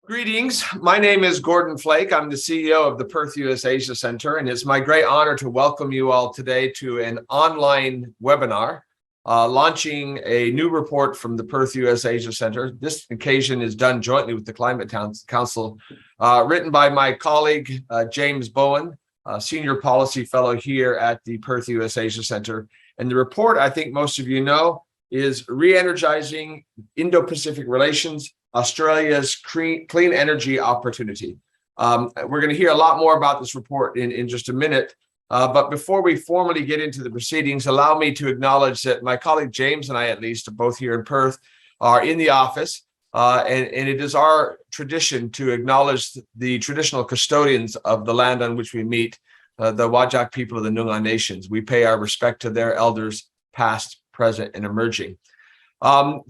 Greetings. My name is Gordon Flake. I'm the CEO of the Perth US Asia Center, and it's my great honor to welcome you all today to an online webinar launching a new report from the Perth US Asia Center. This occasion is done jointly with the Climate Council, written by my colleague, James Bowen, Senior Policy Fellow here at the Perth US Asia Center. And the report, I think most of you know, is Reenergising Indo-Pacific Relations, Australia's clean energy opportunity. We're going to hear a lot more about this report in just a minute. But before we formally get into the proceedings, allow me to acknowledge that my colleague James and I, at least, are both here in Perth, are in the office. And it is our tradition to acknowledge the traditional custodians of the land on which we meet, the Whadjuk people of the Noongar Nations. We pay our respect to their elders, past, present, and emerging.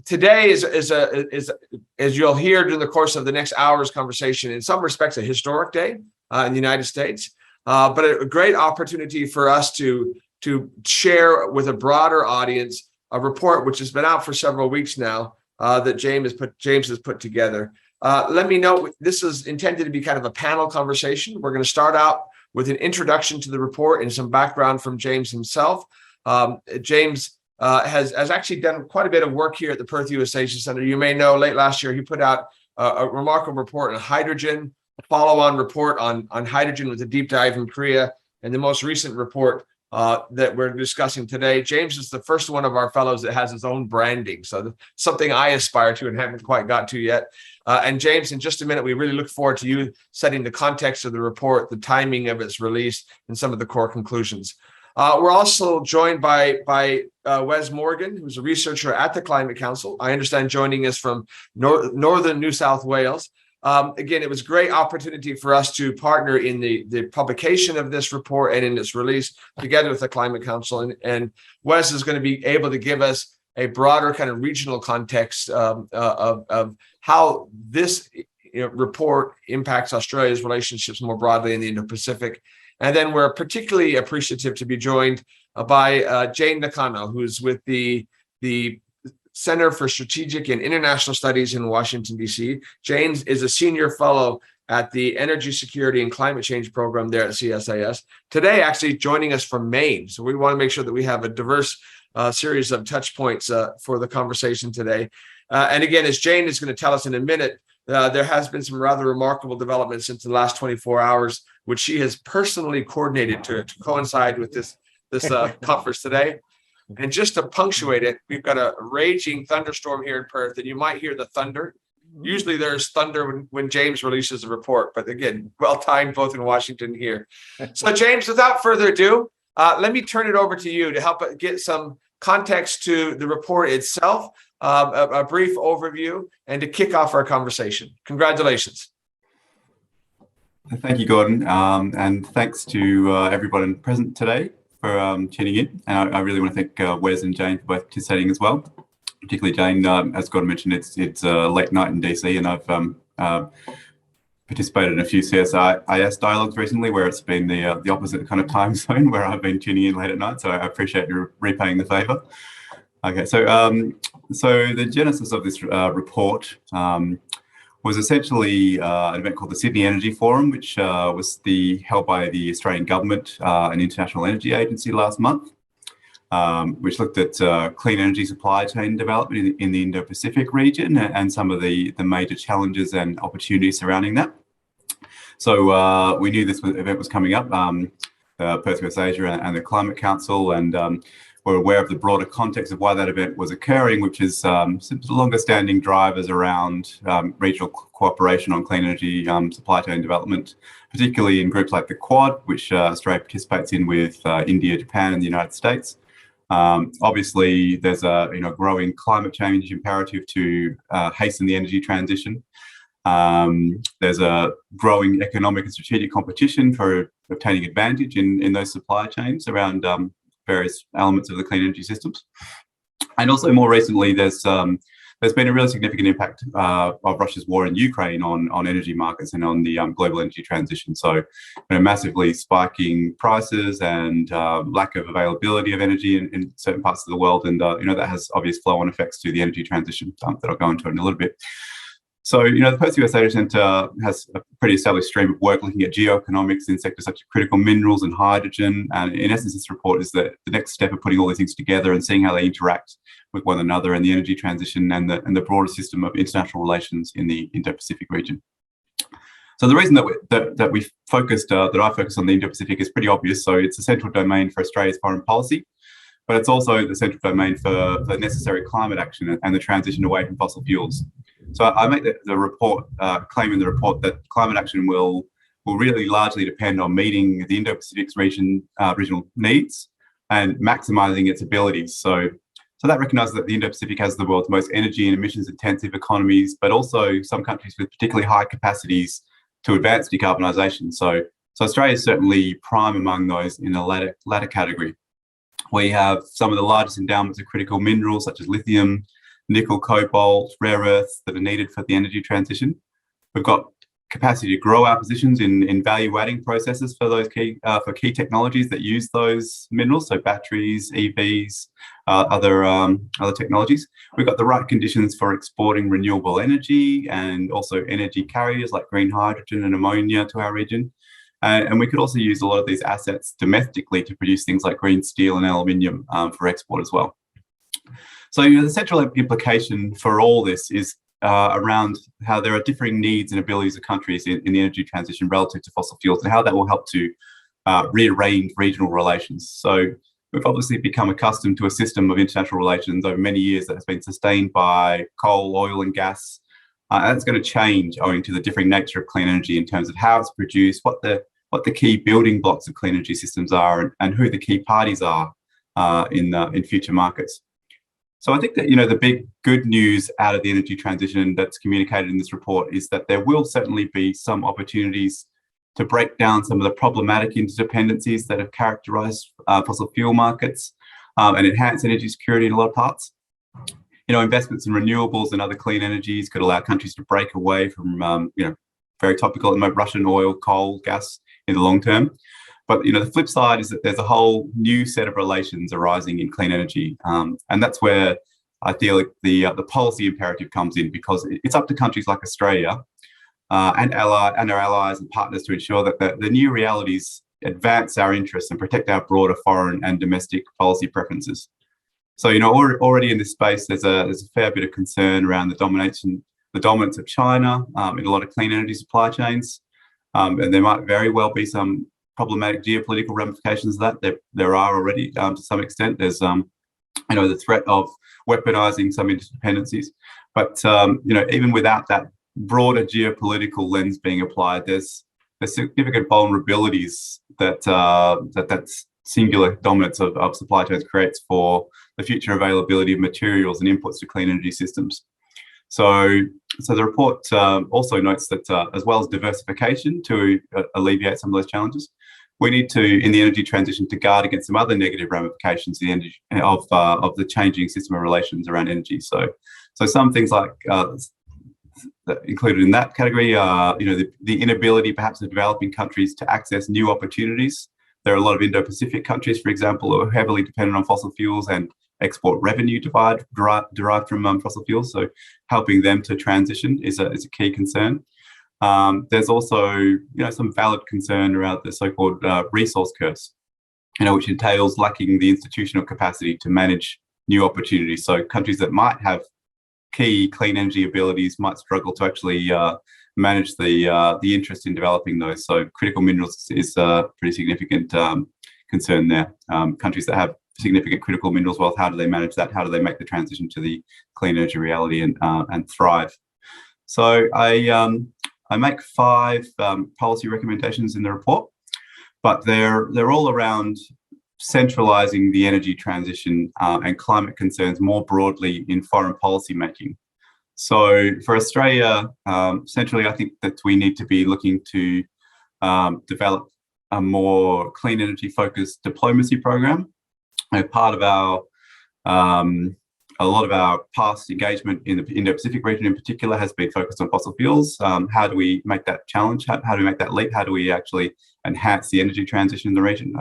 Today is as you'll hear during the course of the next hour's conversation, in some respects a historic day in the United States, but a great opportunity for us to share with a broader audience a report which has been out for several weeks now that James has put together. Let me know, this is intended to be kind of a panel conversation. We're going to start out with an introduction to the report and some background from James himself. James has actually done quite a bit of work here at the Perth US Asia Center. You may know late last year he put out a remarkable report on hydrogen, a follow-on report on hydrogen with a deep dive in Korea, and the most recent report that we're discussing today. James is the first one of our fellows that has his own branding, so something I aspire to and haven't quite got to yet. And James, in just a minute, we really look forward to you setting the context of the report, the timing of its release, and some of the core conclusions. We're also joined by Wes Morgan, who's a researcher at the Climate Council. I understand joining us from northern New South Wales. Again, it was a great opportunity for us to partner in the publication of this report and in its release together with the Climate Council. And Wes is going to be able to give us a broader kind of regional context of how this report impacts Australia's relationships more broadly in the Indo-Pacific. And then we're particularly appreciative to be joined by Jane Nakano, who's with the Center for Strategic and International Studies in Washington, D.C. Jane is a senior fellow at the Energy Security and Climate Change program there at CSIS. Today, actually joining us from Maine. So we want to make sure that we have a diverse series of touch points for the conversation today. And again, as Jane is going to tell us in a minute, there has been some rather remarkable developments since the last 24 hours, which she has personally coordinated to coincide with this conference today. And just to punctuate it, we've got a raging thunderstorm here in Perth, and you might hear the thunder. Usually there's thunder when James releases a report, but again, well-timed both in Washington and here. So James, without further ado, let me turn it over to you to help get some context to the report itself, a brief overview, and to kick off our conversation. Congratulations. Thank you, Gordon, and thanks to everybody present today for tuning in. And I really want to thank Wes and Jane for both participating as well. Particularly Jane, as Gordon mentioned, it's late night in DC, and I've participated in a few CSIS dialogues recently where it's been the opposite kind of time zone where I've been tuning in late at night. So I appreciate you repaying the favour. Okay, so the genesis of this report was essentially an event called the Sydney Energy Forum, which was held by the Australian Government and International Energy Agency last month, which looked at clean energy supply chain development in the Indo-Pacific region and some of the major challenges and opportunities surrounding that. So we knew this event was coming up, Perth US Asia and the Climate Council, and we're aware of the broader context of why that event was occurring, which is some longer-standing drivers around regional cooperation on clean energy supply chain development, particularly in groups like the Quad, which Australia participates in with India, Japan, and the United States. Obviously, there's a growing climate change imperative to hasten the energy transition. There's a growing economic and strategic competition for obtaining advantage in those supply chains around various elements of the clean energy systems. And also more recently, there's been a really significant impact of Russia's war in Ukraine on energy markets and on the global energy transition. So massively spiking prices and lack of availability of energy in certain parts of the world. And that has obvious flow-on effects to the energy transition that I'll go into in a little bit. So, the Perth-US Asia Centre has a pretty established stream of work looking at geoeconomics in sectors such as critical minerals and hydrogen. And in essence, this report is the next step of putting all these things together and seeing how they interact with one another in the energy transition and the broader system of international relations in the Indo-Pacific region. So the reason that I focused on the Indo-Pacific is pretty obvious. So it's a central domain for Australia's foreign policy, but it's also the central domain for necessary climate action and the transition away from fossil fuels. So I make the report, claim in the report that climate action will really largely depend on meeting the Indo-Pacific's regional needs and maximising its abilities. So that recognises that the Indo-Pacific has the world's most energy and emissions intensive economies, but also some countries with particularly high capacities to advance decarbonisation. So Australia is certainly prime among those in the latter category. We have some of the largest endowments of critical minerals such as lithium, nickel, cobalt, rare earths that are needed for the energy transition. We've got capacity to grow our positions in value-adding processes for those key technologies that use those minerals, so batteries, EVs, other technologies. We've got the right conditions for exporting renewable energy and also energy carriers like green hydrogen and ammonia to our region. And we could also use a lot of these assets domestically to produce things like green steel and aluminium for export as well. So the central implication for all this is around how there are differing needs and abilities of countries in the energy transition relative to fossil fuels and how that will help to rearrange regional relations. So we've obviously become accustomed to a system of international relations over many years that has been sustained by coal, oil and gas. And it's going to change owing to the differing nature of clean energy in terms of how it's produced, what the key building blocks of clean energy systems are, and who the key parties are in future markets. So I think that the big good news out of the energy transition that's communicated in this report is that there will certainly be some opportunities to break down some of the problematic interdependencies that have characterised fossil fuel markets and enhance energy security in a lot of parts. Investments in renewables and other clean energies could allow countries to break away from, very topical at the moment, Russian oil, coal, gas in the long term. But, the flip side is that there's a whole new set of relations arising in clean energy. And that's where I feel like the policy imperative comes in, because it's up to countries like Australia and our allies and partners to ensure that the new realities advance our interests and protect our broader foreign and domestic policy preferences. So, already in this space, there's a fair bit of concern around the dominance of China in a lot of clean energy supply chains. And there might very well be some problematic geopolitical ramifications of that. There are already to some extent. There's, the threat of weaponizing some interdependencies. But, even without that broader geopolitical lens being applied, there's significant vulnerabilities that singular dominance of supply chains creates for the future availability of materials and inputs to clean energy systems. So the report also notes that as well as diversification to alleviate some of those challenges, we need to, in the energy transition, to guard against some other negative ramifications of the changing system of relations around energy. So some things like included in that category are, the inability perhaps of developing countries to access new opportunities. There are a lot of Indo-Pacific countries, for example, who are heavily dependent on fossil fuels and export revenue derived from fossil fuels. So helping them to transition is a key concern. There's also, some valid concern around the so-called resource curse, which entails lacking the institutional capacity to manage new opportunities. So countries that might have key clean energy abilities might struggle to actually manage the interest in developing those. So critical minerals is a pretty significant concern there. Countries that have significant critical minerals wealth, how do they manage that? How do they make the transition to the clean energy reality and thrive? So I make 5 policy recommendations in the report, but they're all around centralising the energy transition and climate concerns more broadly in foreign policy making. So for Australia, centrally, I think that we need to be looking to develop a more clean energy focused diplomacy program. Part of our a lot of our past engagement in the Indo-Pacific region in particular has been focused on fossil fuels. How do we make that challenge? How do we make that leap? How do we actually enhance the energy transition in the region?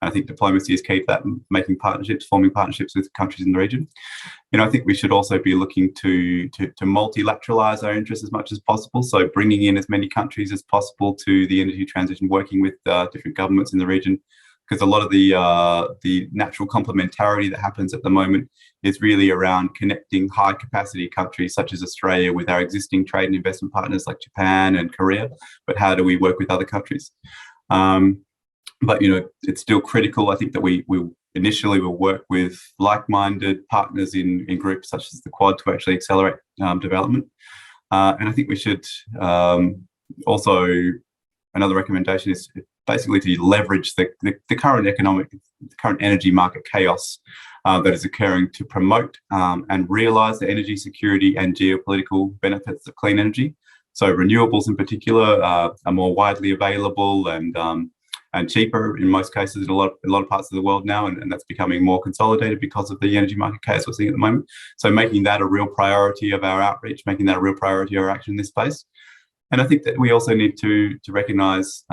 And I think diplomacy is key to that, making partnerships, forming partnerships with countries in the region. I think we should also be looking to multilateralize our interests as much as possible. So bringing in as many countries as possible to the energy transition, working with different governments in the region, because a lot of the natural complementarity that happens at the moment is really around connecting high capacity countries such as Australia with our existing trade and investment partners like Japan and Korea. But how do we work with other countries? But it's still critical, I think, that we initially will work with like-minded partners in groups such as the Quad to actually accelerate development. And I think we should also, another recommendation is basically to leverage the current current energy market chaos that is occurring to promote and realise the energy security and geopolitical benefits of clean energy. So renewables in particular are more widely available and cheaper in most cases in a lot of parts of the world now, and that's becoming more consolidated because of the energy market chaos we're seeing at the moment. So making that a real priority of our outreach, making that a real priority of our action in this space. And I think that we also need to recognise,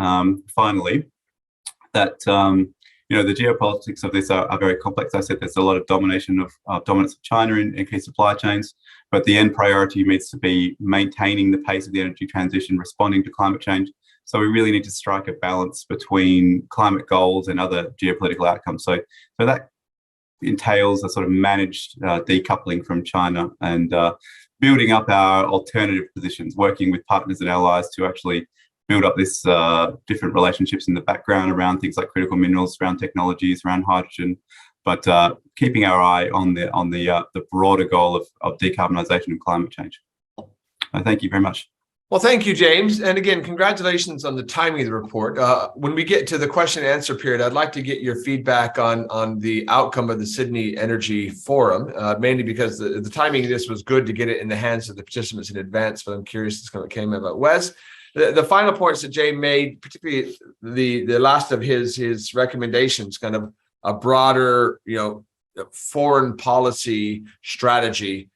finally, that the geopolitics of this are very complex. I said there's a lot of dominance of China in key supply chains, but the end priority needs to be maintaining the pace of the energy transition, responding to climate change. So we really need to strike a balance between climate goals and other geopolitical outcomes. So that entails a sort of managed decoupling from China and building up our alternative positions, working with partners and allies to actually build up this different relationships in the background around things like critical minerals, around technologies, around hydrogen, but keeping our eye on the broader goal of decarbonisation and climate change. Thank you very much. Well, thank you, James. And again, congratulations on the timing of the report. When we get to the question and answer period, I'd like to get your feedback on the outcome of the Sydney Energy Forum, mainly because the timing of this was good to get it in the hands of the participants in advance, but I'm curious as to what came about. Wes, the final points that Jay made, particularly the last of his recommendations, kind of a broader, foreign policy strategy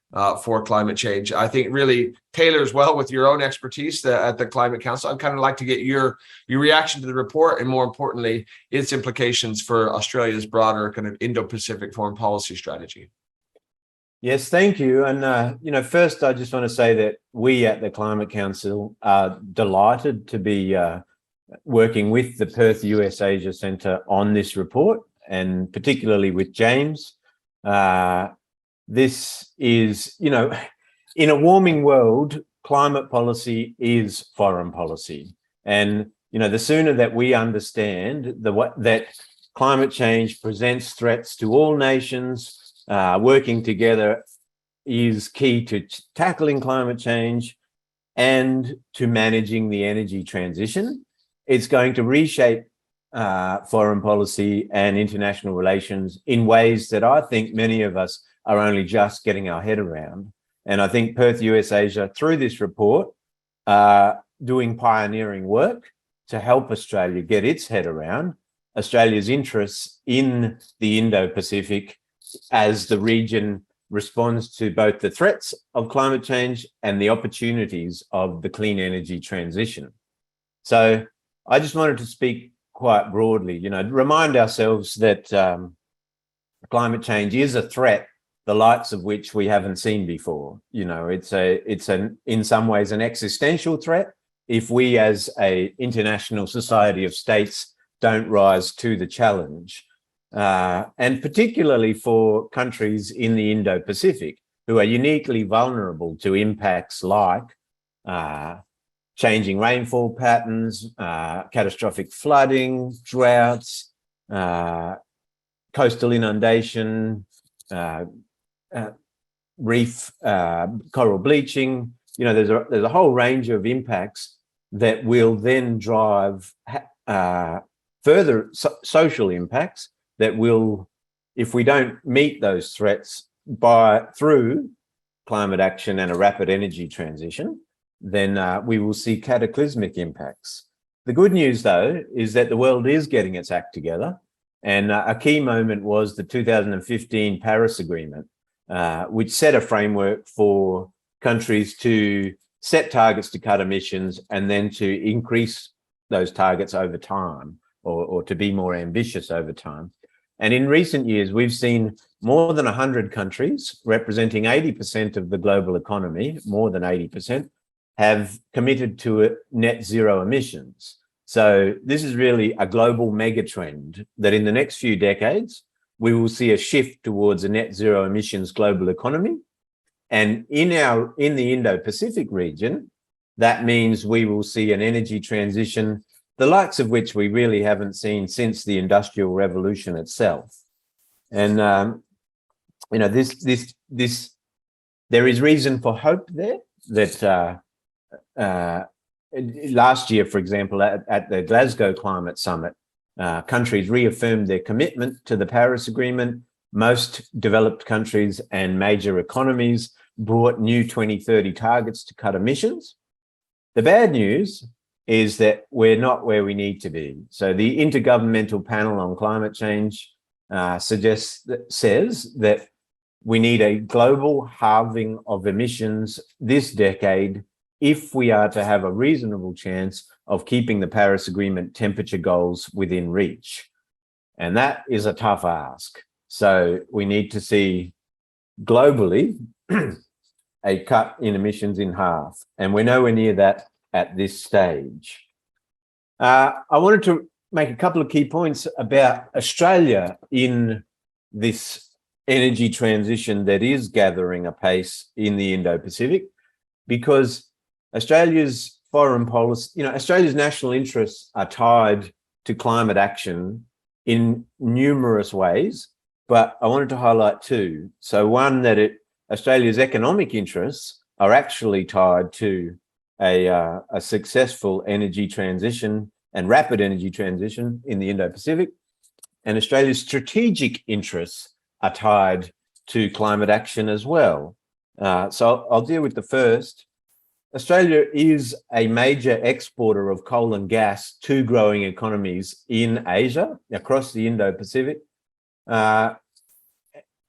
for climate change, I think really tailors well with your own expertise at the Climate Council. I'd kind of like to get your reaction to the report, and more importantly, its implications for Australia's broader kind of Indo-Pacific foreign policy strategy. Yes, thank you. And, first, I just want to say that we at the Climate Council are delighted to be working with the Perth US Asia Centre on this report, and particularly with James. This is, in a warming world, climate policy is foreign policy. And, the sooner that we understand that climate change presents threats to all nations, working together is key to tackling climate change and to managing the energy transition. It's going to reshape foreign policy and international relations in ways that I think many of us are only just getting our head around. And I think Perth US Asia, through this report, doing pioneering work to help Australia get its head around Australia's interests in the Indo-Pacific as the region responds to both the threats of climate change and the opportunities of the clean energy transition. So I just wanted to speak quite broadly, remind ourselves that climate change is a threat, the likes of which we haven't seen before. It's in some ways an existential threat if we as a international society of states don't rise to the challenge. And particularly for countries in the Indo-Pacific who are uniquely vulnerable to impacts like changing rainfall patterns, catastrophic flooding, droughts, coastal inundation, reef coral bleaching. There's a whole range of impacts that will then drive further social impacts that will, if we don't meet those threats through climate action and a rapid energy transition, then we will see cataclysmic impacts. The good news, though, is that the world is getting its act together. And a key moment was the 2015 Paris Agreement, which set a framework for countries to set targets to cut emissions and then to increase those targets over time or to be more ambitious over time. And in recent years, we've seen more than 100 countries representing 80% of the global economy, more than 80%, have committed to net zero emissions. So this is really a global mega trend that in the next few decades, we will see a shift towards a net zero emissions global economy. And in the Indo-Pacific region, that means we will see an energy transition, the likes of which we really haven't seen since the Industrial Revolution itself. And you know, there is reason for hope there that last year, for example, at the Glasgow Climate Summit, countries reaffirmed their commitment to the Paris Agreement. Most developed countries and major economies brought new 2030 targets to cut emissions. The bad news is that we're not where we need to be. So the Intergovernmental Panel on Climate Change says that we need a global halving of emissions this decade if we are to have a reasonable chance of keeping the Paris Agreement temperature goals within reach. And that is a tough ask. So we need to see globally a cut in emissions in half. And we're nowhere near that at this stage. I wanted to make a couple of key points about Australia in this energy transition that is gathering apace in the Indo-Pacific, because Australia's foreign policy, you know, Australia's national interests are tied to climate action in numerous ways, but I wanted to highlight two. So one, that Australia's economic interests are actually tied to a successful energy transition and rapid energy transition in the Indo-Pacific, and Australia's strategic interests are tied to climate action as well. So I'll deal with the first. Australia is a major exporter of coal and gas to growing economies in Asia, across the Indo-Pacific.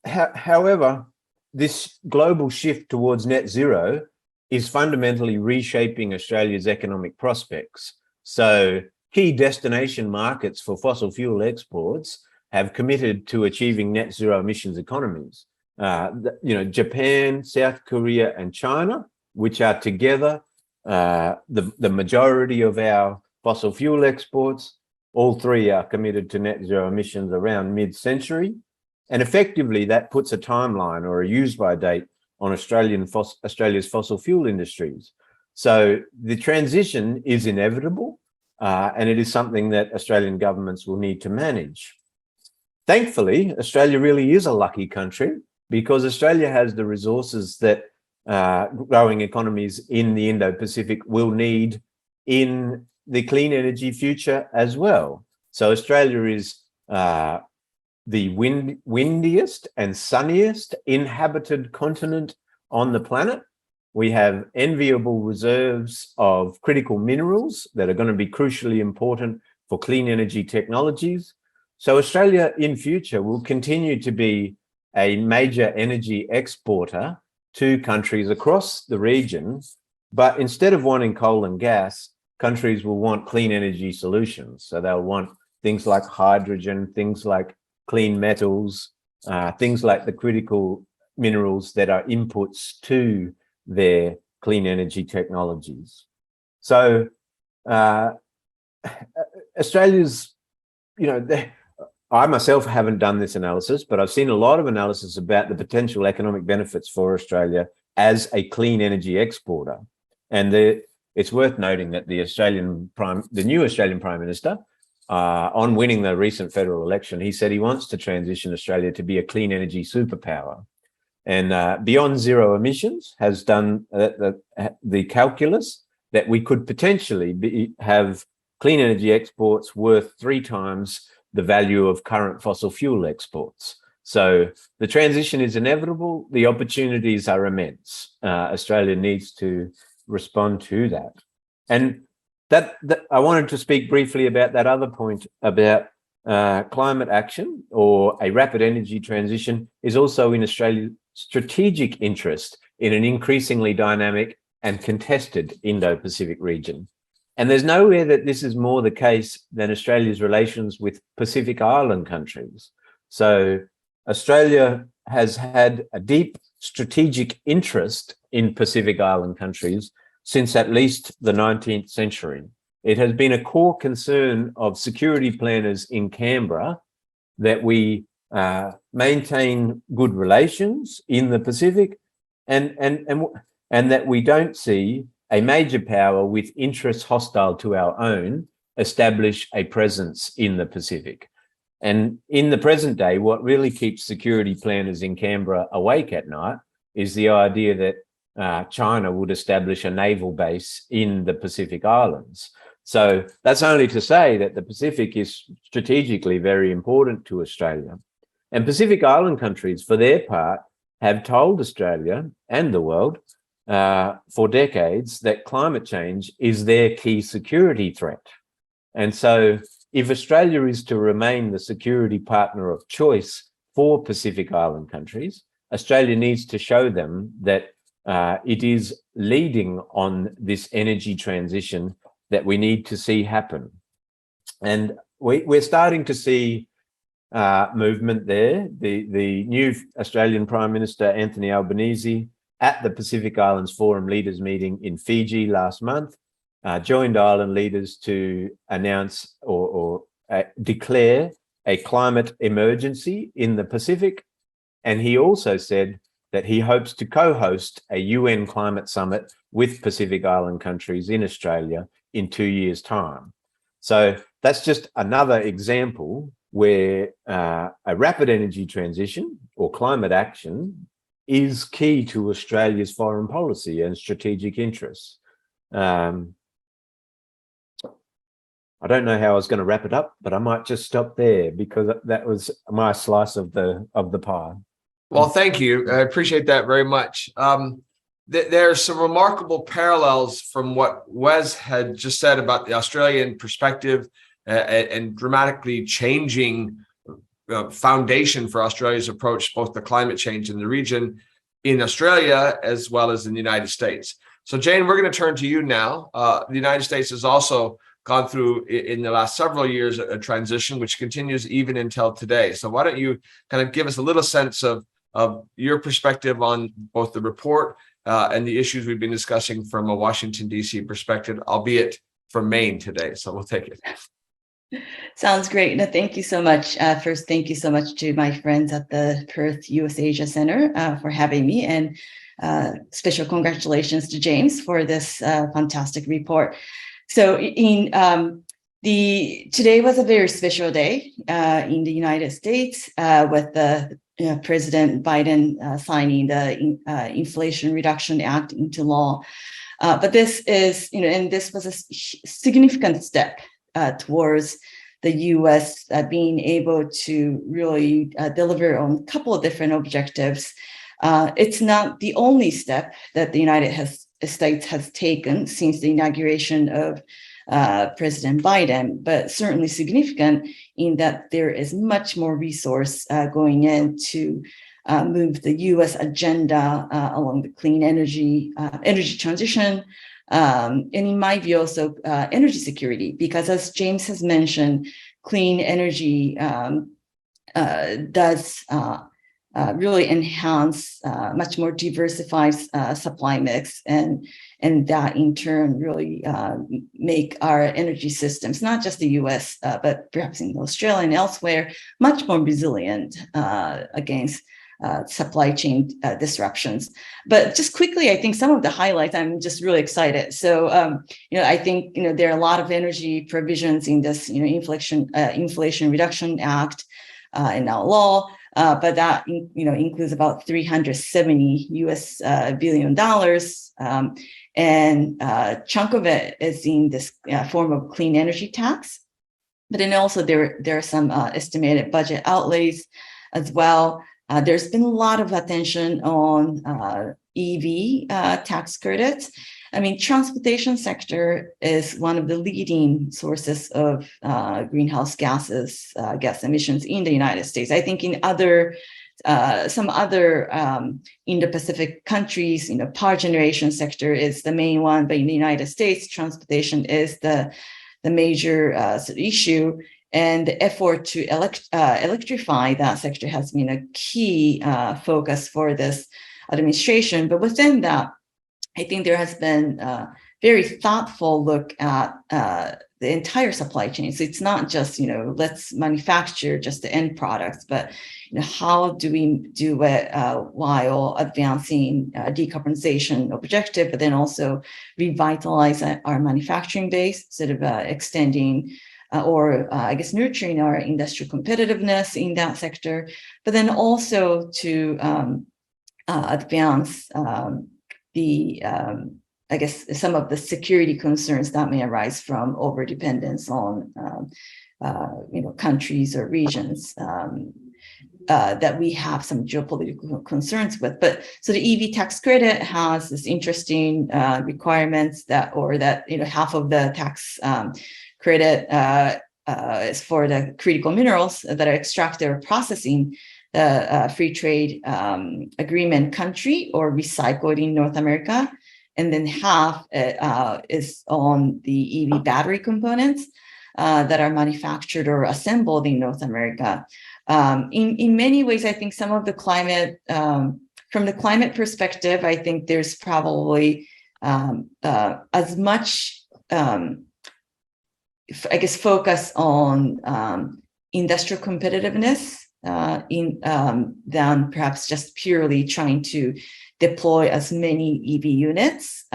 However, this global shift towards net zero is fundamentally reshaping Australia's economic prospects. So key destination markets for fossil fuel exports have committed to achieving net zero emissions economies. You know, Japan, South Korea, and China, which are together the majority of our fossil fuel exports, all three are committed to net zero emissions around mid-century. And effectively, that puts a timeline or a use-by date on Australia's fossil fuel industries. So the transition is inevitable, and it is something that Australian governments will need to manage. Thankfully, Australia really is a lucky country, because Australia has the resources that growing economies in the Indo-Pacific will need in the clean energy future as well. So Australia is the windiest and sunniest inhabited continent on the planet. We have enviable reserves of critical minerals that are going to be crucially important for clean energy technologies. So Australia in future will continue to be a major energy exporter to countries across the region. But instead of wanting coal and gas, countries will want clean energy solutions. So they'll want things like hydrogen, things like clean metals, things like the critical minerals that are inputs to their clean energy technologies. So Australia's, you know, I myself haven't done this analysis, but I've seen a lot of analysis about the potential economic benefits for Australia as a clean energy exporter. And it's worth noting that the new Australian Prime Minister, on winning the recent federal election, he said he wants to transition Australia to be a clean energy superpower. And Beyond Zero Emissions has done the calculus that we could potentially have clean energy exports worth 3 times the value of current fossil fuel exports. So the transition is inevitable. The opportunities are immense. Australia needs to respond to that. And that I wanted to speak briefly about that other point about climate action, or a rapid energy transition, is also in Australia's strategic interest in an increasingly dynamic and contested Indo-Pacific region. And there's nowhere that this is more the case than Australia's relations with Pacific Island countries. So Australia has had a deep strategic interest in Pacific Island countries since at least the 19th century. It has been a core concern of security planners in Canberra that we maintain good relations in the Pacific and that we don't see a major power with interests hostile to our own establish a presence in the Pacific. And in the present day, what really keeps security planners in Canberra awake at night is the idea that China would establish a naval base in the Pacific Islands. So that's only to say that the Pacific is strategically very important to Australia. And Pacific Island countries, for their part, have told Australia and the world for decades that climate change is their key security threat. And so if Australia is to remain the security partner of choice for Pacific Island countries, Australia needs to show them that it is leading on this energy transition that we need to see happen. And we're starting to see movement there. The new Australian Prime Minister, Anthony Albanese, at the Pacific Islands Forum Leaders meeting in Fiji last month, joined island leaders to announce or declare a climate emergency in the Pacific. And he also said that he hopes to co-host a UN climate summit with Pacific Island countries in Australia in 2 years' time. So that's just another example where a rapid energy transition or climate action is key to Australia's foreign policy and strategic interests. I don't know how I was going to wrap it up, but I might just stop there because that was my slice of the pie. Well, thank you. I appreciate that very much. There are some remarkable parallels from what Wes had just said about the Australian perspective and dramatically changing foundation for Australia's approach, both to climate change in the region in Australia as well as in the United States. So, Jane, we're going to turn to you now. The United States has also gone through in the last several years a transition which continues even until today. So why don't you kind of give us a little sense of your perspective on both the report and the issues we've been discussing from a Washington, D.C. perspective, albeit from Maine today. So we'll take it. Sounds great. No, thank you so much. First, thank you so much to my friends at the Perth US Asia Center for having me, and special congratulations to James for this fantastic report. So today was a very special day in the United States with the President Biden signing the Inflation Reduction Act into law. But this is, and this was a significant step towards the U.S. Being able to really deliver on a couple of different objectives. It's not the only step that the United States has taken since the inauguration of President Biden, but certainly significant in that there is much more resource going in to move the U.S. agenda along the clean energy transition, and in my view also energy security, because as James has mentioned, clean energy does really enhance much more diversified supply mix, and that in turn really make our energy systems, not just the U.S., but perhaps in Australia and elsewhere, much more resilient against supply chain disruptions. But just quickly, I think some of the highlights, I'm just really excited. So, I think, there are a lot of energy provisions in this, Inflation Reduction Act in our law. But that includes about $370 billion, and a chunk of it is in this form of clean energy tax. But then also there are some estimated budget outlays as well. There's been a lot of attention on EV tax credits. I mean, transportation sector is one of the leading sources of greenhouse gas emissions in the United States. I think in other some other Indo-Pacific countries, power generation sector is the main one, but in the United States, transportation is the major issue. And the effort to electrify that sector has been a key focus for this administration. But within that, I think there has been a very thoughtful look at the entire supply chain. So it's not just, let's manufacture just the end products, but how do we do it while advancing decarbonization objective, but then also revitalize our manufacturing base, sort of extending or I guess nurturing our industrial competitiveness in that sector, but then also to advance I guess some of the security concerns that may arise from overdependence on countries or regions that we have some geopolitical concerns with. But so the EV tax credit has this interesting requirements that half of the tax credit is for the critical minerals that are extracted or processing the free trade agreement country or recycled in North America. And then half is on the EV battery components that are manufactured or assembled in North America. In many ways, I think some of the climate, from the climate perspective, I think there's probably as much, I guess, focus on industrial competitiveness than perhaps just purely trying to deploy as many EV units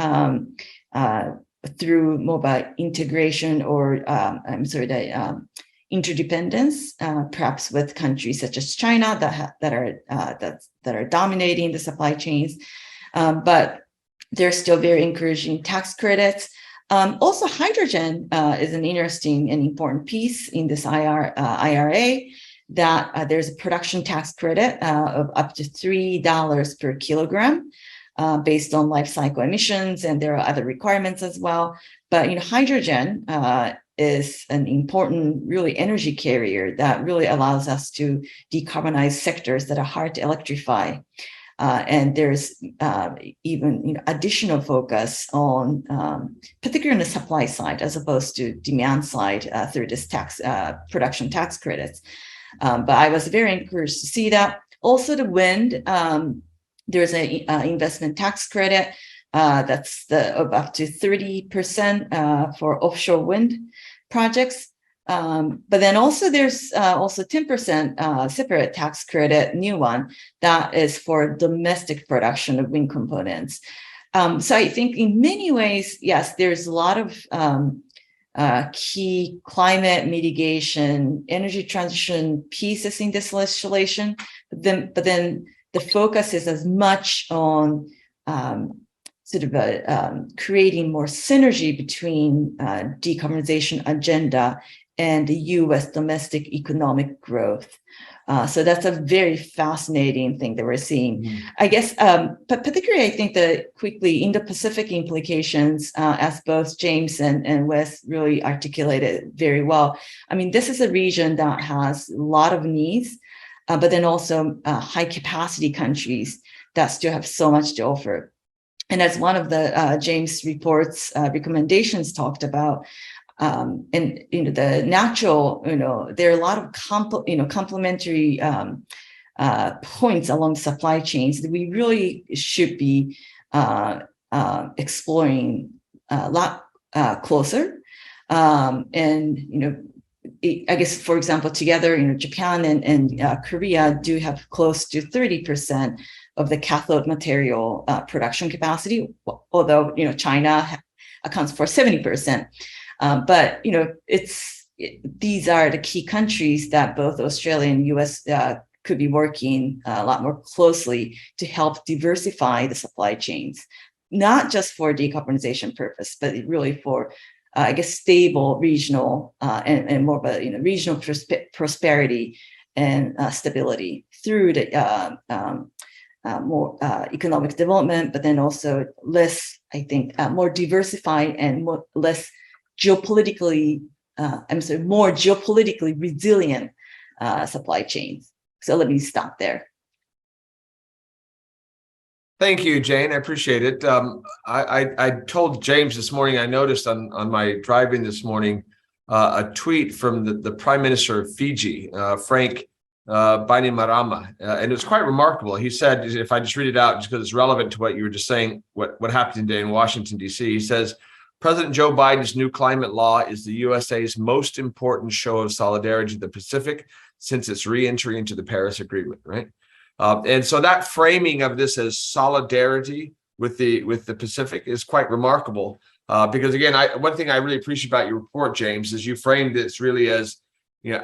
through mobile integration or interdependence, perhaps with countries such as China that are dominating the supply chains. But there's still very encouraging tax credits. Also, hydrogen is an interesting and important piece in this IRA. That there's a production tax credit of up to $3 per kilogram based on life cycle emissions, and there are other requirements as well. But hydrogen is an important, really, energy carrier that really allows us to decarbonize sectors that are hard to electrify. And there's even additional focus on, particularly on the supply side, as opposed to demand side through this production tax credits. But I was very encouraged to see that. Also, the wind, there's an investment tax credit that's of up to 30% for offshore wind projects. But then also there's also 10% separate tax credit, new one, that is for domestic production of wind components. So I think in many ways, yes, there's a lot of key climate mitigation, energy transition pieces in this legislation, but then the focus is as much on creating more synergy between decarbonization agenda and the U.S. domestic economic growth. So that's a very fascinating thing that we're seeing. I guess, but particularly, I think that quickly Indo-Pacific implications, as both James and Wes really articulated very well. I mean, this is a region that has a lot of needs, but then also high capacity countries that still have so much to offer. And as one of the James report's recommendations talked about, and the natural, there are a lot of complementary points along supply chains that we really should be exploring a lot closer. And I guess, for example, together, Japan and Korea do have close to 30% of the cathode material production capacity, although China accounts for 70%. But these are the key countries that both Australia and US could be working a lot more closely to help diversify the supply chains, not just for decarbonization purpose, but really for I guess stable regional and more of a regional prosperity and stability through the more economic development, but then also less, I think, more diversified and less geopolitically, more geopolitically resilient supply chains. So let me stop there. Thank you, Jane. I appreciate it. I told James this morning, I noticed on my drive-in this morning, a tweet from the Prime Minister of Fiji, Frank Bainimarama, and it's quite remarkable. He said, if I just read it out, just because it's relevant to what you were just saying, what happened today in Washington, D.C., he says, President Joe Biden's new climate law is the USA's most important show of solidarity to the Pacific since its re-entry into the Paris Agreement, right? And so that framing of this as solidarity with the Pacific is quite remarkable. Because again, one thing I really appreciate about your report, James, is you framed this really as,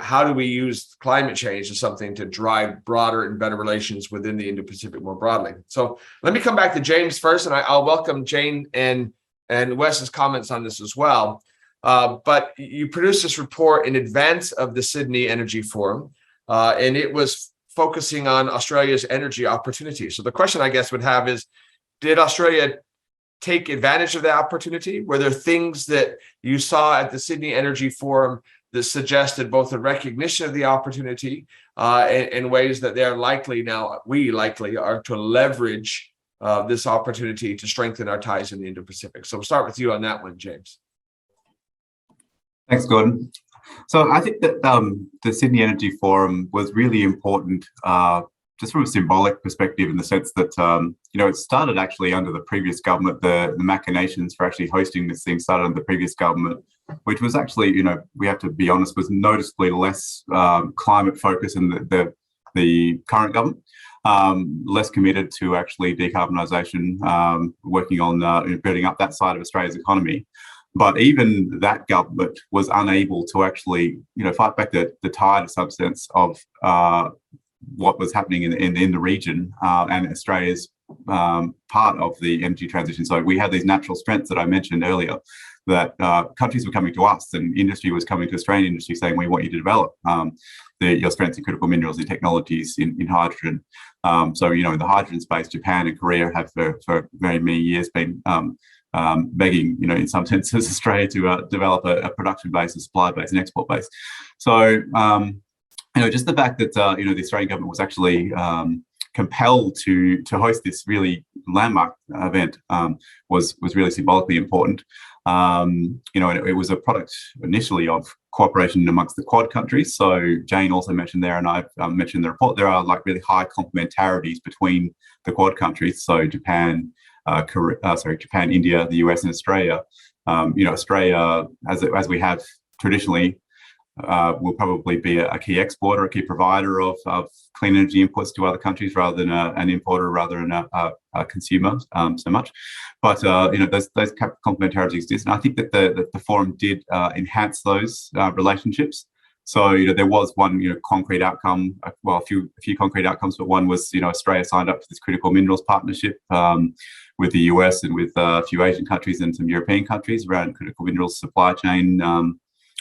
how do we use climate change as something to drive broader and better relations within the Indo-Pacific more broadly. So let me come back to James first, and I'll welcome Jane and Wes's comments on this as well. But you produced this report in advance of the Sydney Energy Forum, and it was focusing on Australia's energy opportunity. So the question I guess would have is, did Australia take advantage of the opportunity? Were there things that you saw at the Sydney Energy Forum that suggested both a recognition of the opportunity in ways that we likely are to leverage this opportunity to strengthen our ties in the Indo-Pacific? So we'll start with you on that one, James. Thanks, Gordon. So I think that the Sydney Energy Forum was really important just from a symbolic perspective, in the sense that, it started actually under the previous government. The machinations for actually hosting this thing started under the previous government, which was actually, we have to be honest, was noticeably less climate focused than the current government, less committed to actually decarbonisation, working on building up that side of Australia's economy. But even that government was unable to actually, fight back the tide of some sense of what was happening in the region and Australia's part of the energy transition. So we had these natural strengths that I mentioned earlier, that countries were coming to us, and industry was coming to Australian industry saying, we want you to develop your strengths in critical minerals and technologies in hydrogen. So, in the hydrogen space, Japan and Korea have for very many years been begging, in some senses, Australia to develop a production base, a supply base, an export base. So, just the fact that, the Australian government was actually compelled to host this really landmark event was really symbolically important. It was a product initially of cooperation amongst the Quad countries. So Jane also mentioned there, and I've mentioned in the report, there are really high complementarities between the Quad countries. So Japan, Japan, India, the US, and Australia. Australia, as we have traditionally, will probably be a key exporter, a key provider of clean energy inputs to other countries, rather than an importer, rather than a consumer so much. But those complementarities exist, and I think that the forum did enhance those relationships. So there was one concrete outcome, well, a few concrete outcomes, but one was Australia signed up to this critical minerals partnership with the US and with a few Asian countries and some European countries around critical minerals supply chain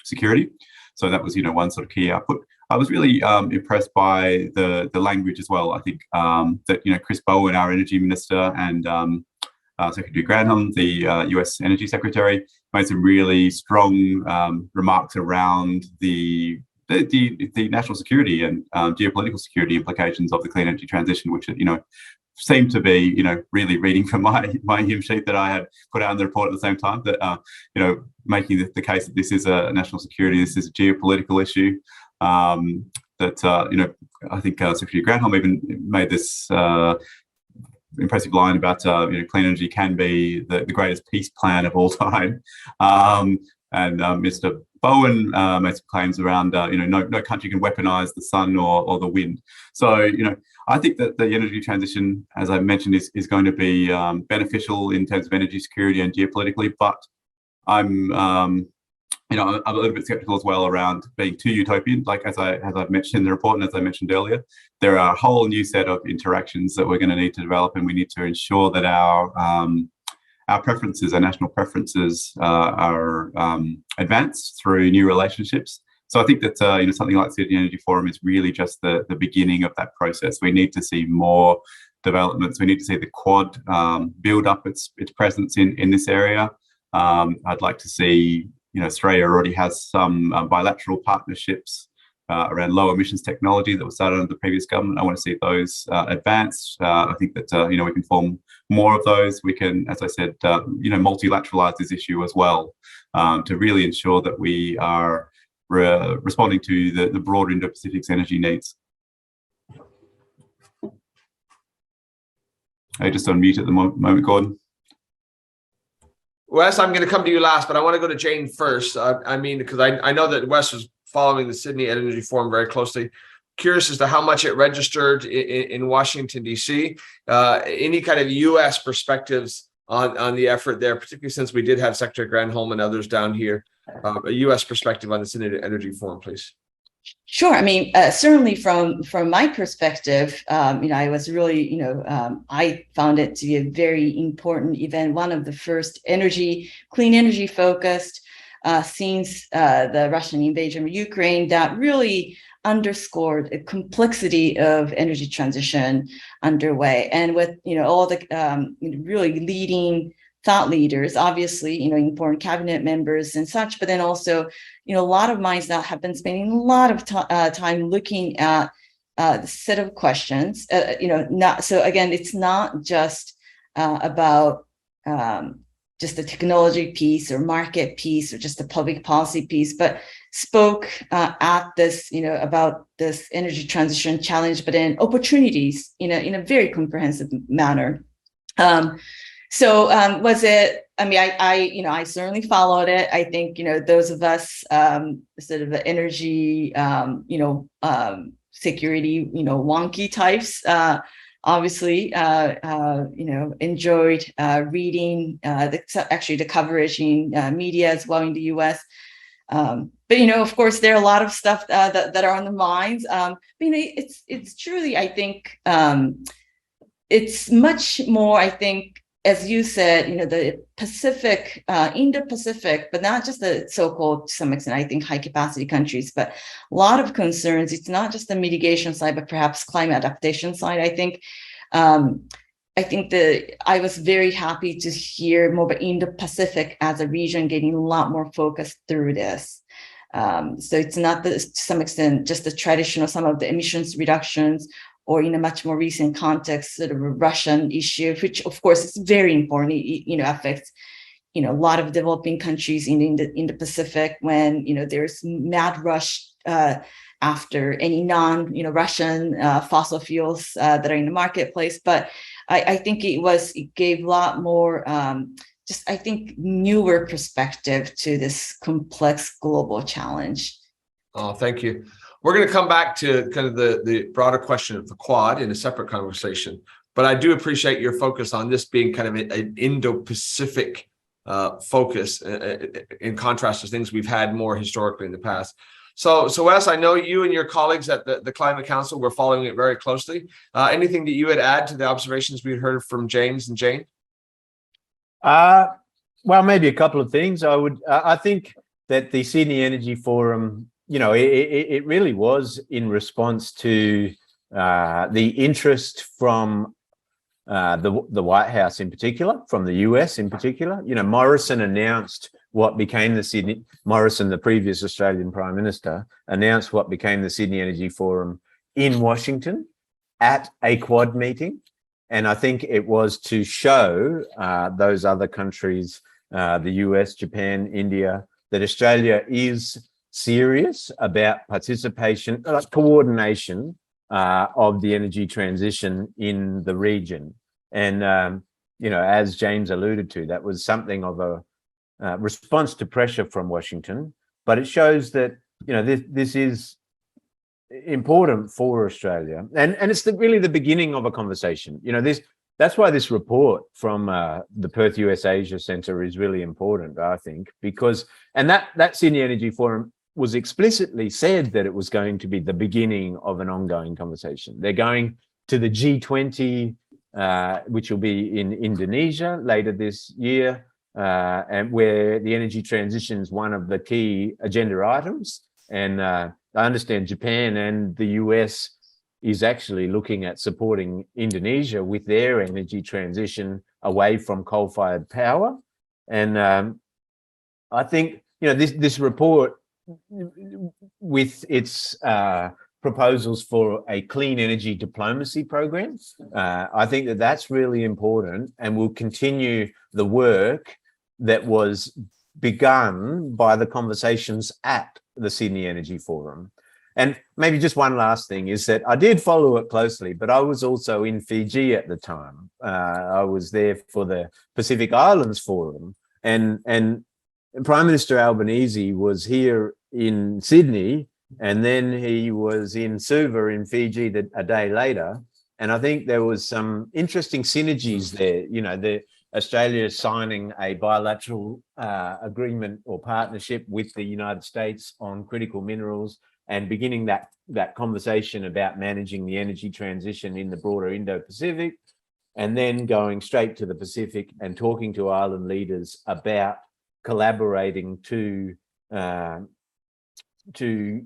security. So that was one sort of key output. I was really impressed by the language as well. I think that Chris Bowen, our energy minister, and Secretary Granholm, the US Energy Secretary, made some really strong remarks around the national security and geopolitical security implications of the clean energy transition, which seemed to be really reading from my hymn sheet that I had put out in the report at the same time, that making the case that this is a national security, this is a geopolitical issue. That I think Secretary Granholm even made this impressive line about clean energy can be the greatest peace plan of all time. And Mr. Bowen made some claims around, no country can weaponize the sun or the wind. So, I think that the energy transition, as I mentioned, is going to be beneficial in terms of energy security and geopolitically. But I'm a little bit skeptical as well around being too utopian. Like as I've mentioned in the report, and as I mentioned earlier, there are a whole new set of interactions that we're going to need to develop, and we need to ensure that our preferences, our national preferences, are advanced through new relationships. So I think that something like the Sydney Energy Forum is really just the beginning of that process. We need to see more developments. We need to see the Quad build up its presence in this area. I'd like to see Australia already has some bilateral partnerships around low emissions technology that was started under the previous government. I want to see those advanced. I think that we can form more of those. We can, as I said, multilateralize this issue as well to really ensure that we are responding to the broader Indo-Pacific's energy needs. I just unmute at the moment, Gordon. Wes, I'm going to come to you last, but I want to go to Jane first. Because I know that Wes was following the Sydney Energy Forum very closely. Curious as to how much it registered in Washington, D.C. Any kind of U.S. perspectives on the effort there, particularly since we did have Secretary Granholm and others down here. A U.S. perspective on the Sydney Energy Forum, please. Sure. Certainly from my perspective, I was really, I found it to be a very important event, one of the first clean energy focused since the Russian invasion of Ukraine, that really underscored the complexity of energy transition underway. And with, all the really leading thought leaders, obviously, important cabinet members and such, but then also, a lot of minds that have been spending a lot of time looking at the set of questions, it's not just about just the technology piece or market piece or just the public policy piece, but spoke at this, about this energy transition challenge, but in opportunities, in a very comprehensive manner. Was it, I certainly followed it. I think, those of us sort of the energy, security, wonky types, obviously, enjoyed reading the coverage in media as well in the US. But, of course, there are a lot of stuff that are on the minds. It's truly, I think, it's much more, I think, as you said, the Pacific, Indo-Pacific, but not just the so-called, to some extent, I think, high-capacity countries, but a lot of concerns. It's not just the mitigation side, but perhaps climate adaptation side. I think I was very happy to hear more about Indo-Pacific as a region getting a lot more focused through this. So it's not, to some extent, just the traditional, some of the emissions reductions, or in a much more recent context, sort of a Russian issue, which of course is very important. It affects, a lot of developing countries in the Pacific when, there's mad rush after any Russian fossil fuels that are in the marketplace. But I think it gave a lot more, newer perspective to this complex global challenge. Oh, thank you. We're going to come back to kind of the broader question of the Quad in a separate conversation, but I do appreciate your focus on this being kind of an Indo-Pacific focus in contrast to things we've had more historically in the past. So Wes, I know you and your colleagues at the Climate Council were following it very closely. Anything that you would add to the observations we heard from James and Jane? Well, maybe a couple of things. I think that the Sydney Energy Forum, it really was in response to the interest from the White House in particular, from the US in particular. Morrison announced what became Morrison, the previous Australian Prime Minister, announced what became the Sydney Energy Forum in Washington at a Quad meeting. And I think it was to show those other countries, the US, Japan, India, that Australia is serious about participation, coordination of the energy transition in the region. And, as James alluded to, that was something of a response to pressure from Washington, but it shows that, this is important for Australia. And it's really the beginning of a conversation. That's why this report from the Perth US Asia Centre is really important, I think, because, and that Sydney Energy Forum was explicitly said that it was going to be the beginning of an ongoing conversation. They're going to the G20, which will be in Indonesia later this year, and where the energy transition is one of the key agenda items. And I understand Japan and the US is actually looking at supporting Indonesia with their energy transition away from coal-fired power. And I think, this report with its proposals for a clean energy diplomacy program. I think that that's really important, and will continue the work that was begun by the conversations at the Sydney Energy Forum. And maybe just one last thing is that I did follow it closely, but I was also in Fiji at the time. I was there for the Pacific Islands Forum, and Prime Minister Albanese was here in Sydney, and then he was in Suva in Fiji a day later. And I think there was some interesting synergies there. You know, Australia signing a bilateral agreement or partnership with the United States on critical minerals, and beginning that conversation about managing the energy transition in the broader Indo-Pacific, and then going straight to the Pacific and talking to island leaders about collaborating to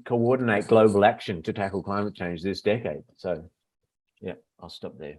coordinate global action to tackle climate change this decade. So, yeah, I'll stop there.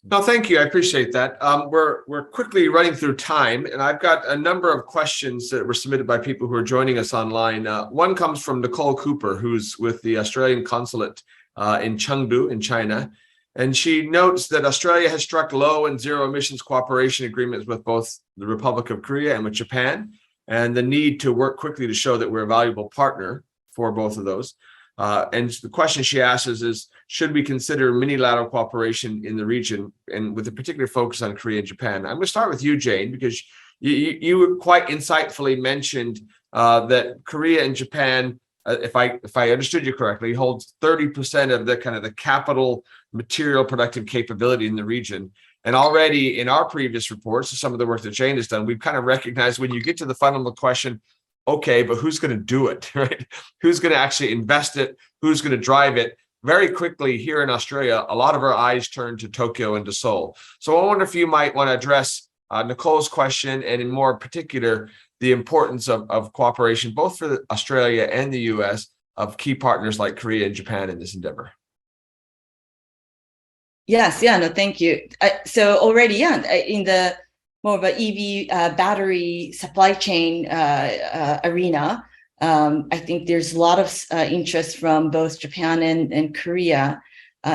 No, thank you. I appreciate that. We're quickly running through time, and I've got a number of questions that were submitted by people who are joining us online. One comes from Nicole Cooper, who's with the Australian consulate in Chengdu in China. And she notes that Australia has struck low and zero emissions cooperation agreements with both the Republic of Korea and with Japan, and the need to work quickly to show that we're a valuable partner for both of those. And the question she asks is, should we consider minilateral cooperation in the region, and with a particular focus on Korea and Japan? I'm going to start with you, Jane, because you quite insightfully mentioned that Korea and Japan, if I understood you correctly, holds 30% of the capital material productive capability in the region. And already in our previous reports, some of the work that Jane has done, we've kind of recognized when you get to the fundamental question, okay, but who's going to do it, right? Who's going to actually invest it? Who's going to drive it? Very quickly here in Australia, a lot of our eyes turn to Tokyo and to Seoul. So I wonder if you might want to address Nicole's question, and in more particular, the importance of cooperation, both for Australia and the US, of key partners like Korea and Japan in this endeavor. Yes, yeah, no, thank you. So already, yeah, in the more of an EV battery supply chain arena, I think there's a lot of interest from both Japan and Korea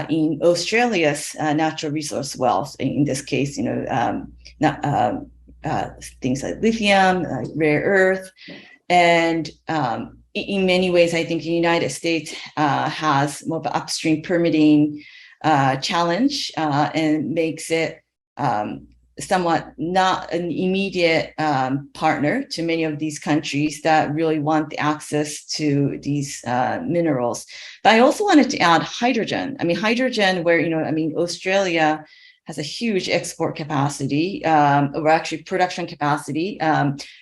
in Australia's natural resource wealth. In this case, things like lithium, rare earth, and in many ways, I think the United States has more of an upstream permitting challenge and makes it somewhat not an immediate partner to many of these countries that really want the access to these minerals. But I also wanted to add hydrogen. I mean, hydrogen, where, Australia has a huge export capacity, or actually production capacity,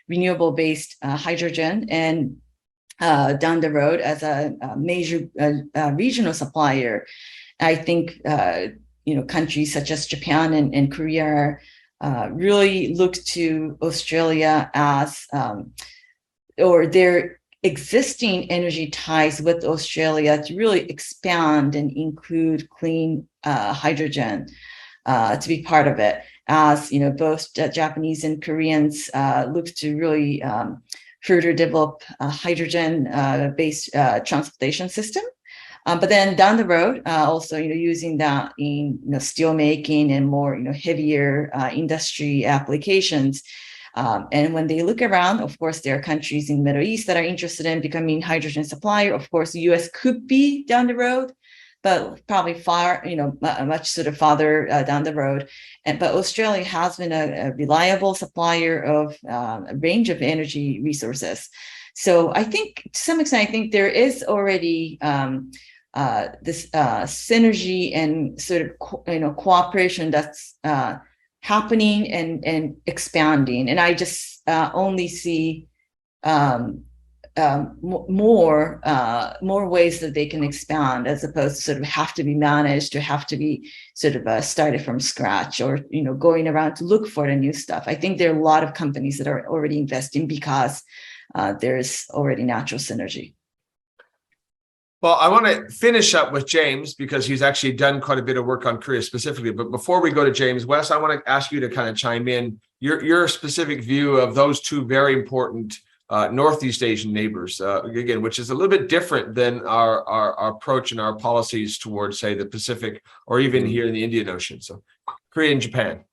renewable-based hydrogen, and down the road as a major regional supplier. I think countries such as Japan and Korea really look to Australia as, or their existing energy ties with Australia to really expand and include clean hydrogen to be part of it. As both Japanese and Koreans look to really further develop a hydrogen-based transportation system. But then down the road, also, using that in steel making and more, heavier industry applications. And when they look around, of course, there are countries in the Middle East that are interested in becoming hydrogen supplier. Of course, the U.S. could be down the road, but probably far, much sort of farther down the road. But Australia has been a reliable supplier of a range of energy resources. So I think, to some extent, I think there is already this synergy and sort of cooperation that's happening and expanding. And I just only see more ways that they can expand, as opposed to sort of have to be managed or have to be sort of started from scratch, or going around to look for the new stuff. I think there are a lot of companies that are already investing because there's already natural synergy. Well, I want to finish up with James, because he's actually done quite a bit of work on Korea specifically. But before we go to James, Wes, I want to ask you to kind of chime in your specific view of those two very important Northeast Asian neighbors, again, which is a little bit different than our approach and our policies towards, say, the Pacific or even here in the Indian Ocean. So Korea and Japan.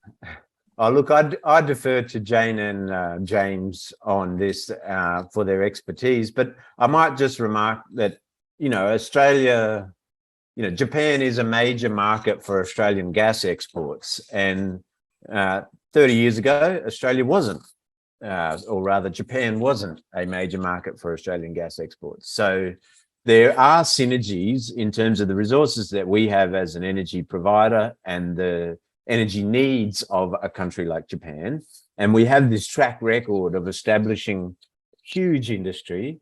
Oh, look, I defer to Jane and James on this for their expertise, but I might just remark that, Australia, Japan is a major market for Australian gas exports. And 30 years ago, Australia wasn't, or rather Japan wasn't a major market for Australian gas exports. So there are synergies in terms of the resources that we have as an energy provider and the energy needs of a country like Japan. And we have this track record of establishing huge industry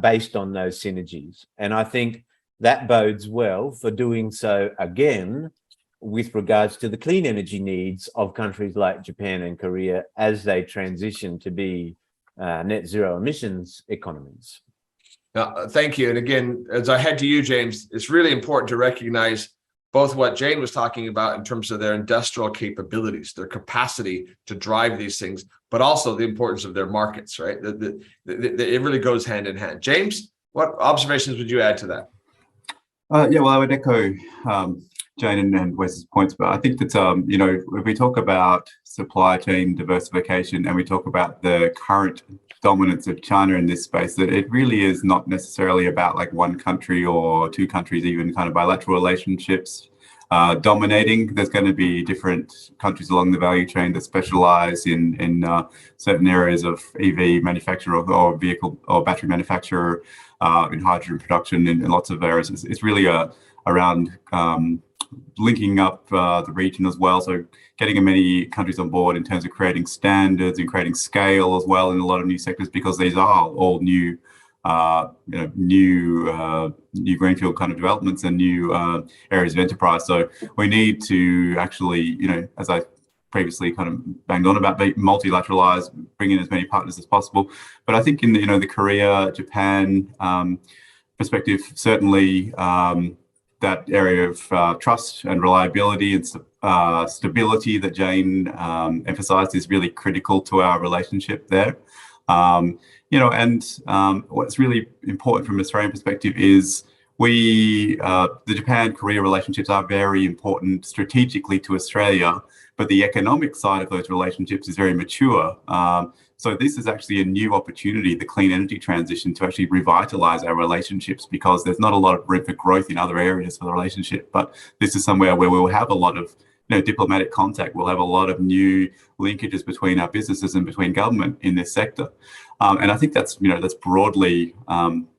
based on those synergies. And I think that bodes well for doing so again with regards to the clean energy needs of countries like Japan and Korea as they transition to be net zero emissions economies. Thank you. And again, as I head to you, James, it's really important to recognize both what Jane was talking about in terms of their industrial capabilities, their capacity to drive these things, but also the importance of their markets, right? It really goes hand in hand. James, what observations would you add to that? Yeah, well, I would echo Jane and Wes's points, but I think that, if we talk about supply chain diversification and we talk about the current dominance of China in this space, that it really is not necessarily about like one country or two countries, even kind of bilateral relationships dominating. There's going to be different countries along the value chain that specialize in certain areas of EV manufacture or vehicle or battery manufacture, in hydrogen production, in lots of areas. It's really around linking up the region as well. So getting many countries on board in terms of creating standards and creating scale as well in a lot of new sectors, because these are all new, new greenfield kind of developments and new areas of enterprise. So we need to actually, as I previously kind of banged on about, multilateralize, bring in as many partners as possible. But I think in the Korea, Japan perspective, certainly that area of trust and reliability and stability that Jane emphasized is really critical to our relationship there. What's really important from an Australian perspective is the Japan-Korea relationships are very important strategically to Australia, but the economic side of those relationships is very mature. So this is actually a new opportunity, the clean energy transition, to actually revitalize our relationships, because there's not a lot of room for growth in other areas of the relationship. But this is somewhere where we'll have a lot of diplomatic contact. We'll have a lot of new linkages between our businesses and between government in this sector. And I think that's broadly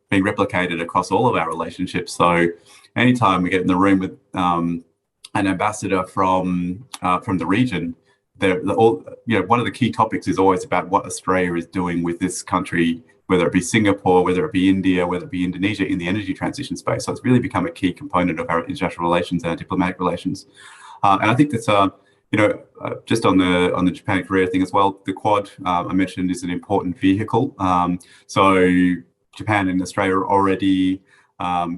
being replicated across all of our relationships. So anytime we get in the room with an ambassador from the region, one of the key topics is always about what Australia is doing with this country, whether it be Singapore, whether it be India, whether it be Indonesia, in the energy transition space. So it's really become a key component of our international relations and our diplomatic relations. And I think that's just on the Japan-Korea thing as well, the Quad I mentioned is an important vehicle. So Japan and Australia already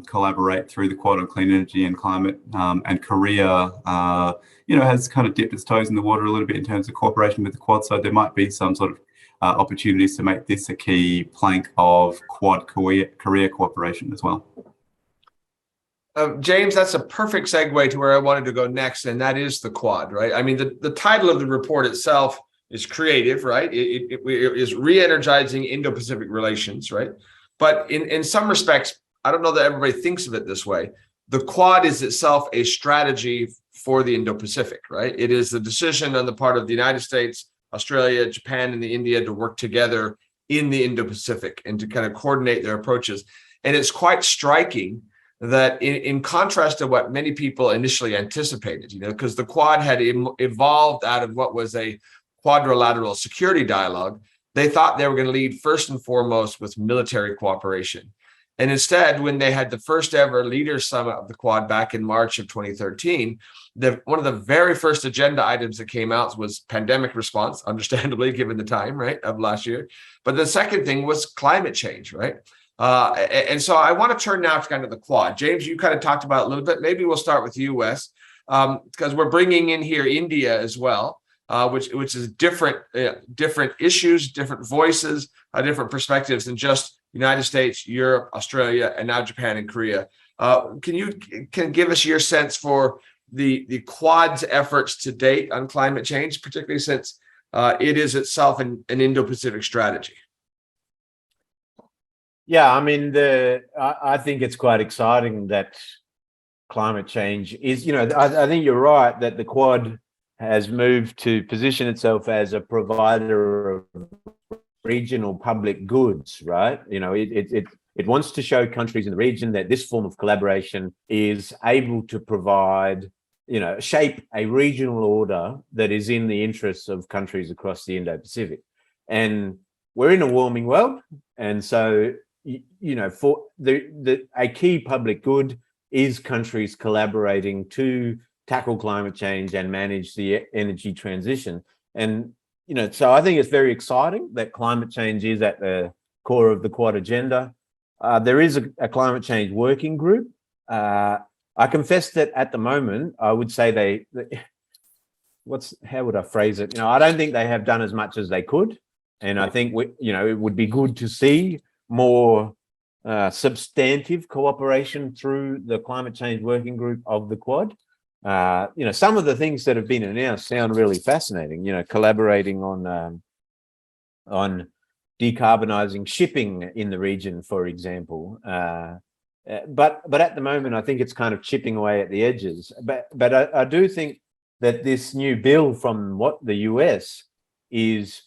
collaborate through the Quad on clean energy and climate, and Korea has kind of dipped its toes in the water a little bit in terms of cooperation with the Quad. So there might be some sort of opportunities to make this a key plank of Quad Korea cooperation as well. James, that's a perfect segue to where I wanted to go next, and that is the Quad, right? I mean, the title of the report itself is creative, right? It is Reenergising Indo-Pacific Relations, right? But in some respects, I don't know that everybody thinks of it this way. The Quad is itself a strategy for the Indo-Pacific, right? It is the decision on the part of the United States, Australia, Japan, and India to work together in the Indo-Pacific and to kind of coordinate their approaches. And it's quite striking that in contrast to what many people initially anticipated, because the Quad had evolved out of what was a quadrilateral security dialogue, they thought they were going to lead first and foremost with military cooperation. And instead, when they had the first ever leaders summit of the Quad back in March of 2013, one of the very first agenda items that came out was pandemic response, understandably, given the time, right, of last year. But the second thing was climate change, right? And so I want to turn now to kind of the Quad. James, you kind of talked about it a little bit. Maybe we'll start with you, Wes, because we're bringing in here India as well. which is different issues, different voices, different perspectives than just United States, Europe, Australia, and now Japan and Korea. Can you give us your sense for the Quad's efforts to date on climate change, particularly since it is itself an Indo-Pacific strategy? Yeah, I mean, I think it's quite exciting that climate change is, I think you're right that the Quad has moved to position itself as a provider of regional public goods, right? It wants to show countries in the region that this form of collaboration is able to provide, shape a regional order that is in the interests of countries across the Indo-Pacific. And we're in a warming world. And so, for a key public good is countries collaborating to tackle climate change and manage the energy transition. And, so I think it's very exciting that climate change is at the core of the Quad agenda. There is a climate change working group. I confess that at the moment, I would say how would I phrase it? I don't think they have done as much as they could. And I think, it would be good to see more substantive cooperation through the climate change working group of the Quad. Some of the things that have been announced sound really fascinating, collaborating on decarbonizing shipping in the region, for example. But at the moment, I think it's kind of chipping away at the edges. But I do think that this new bill from the US is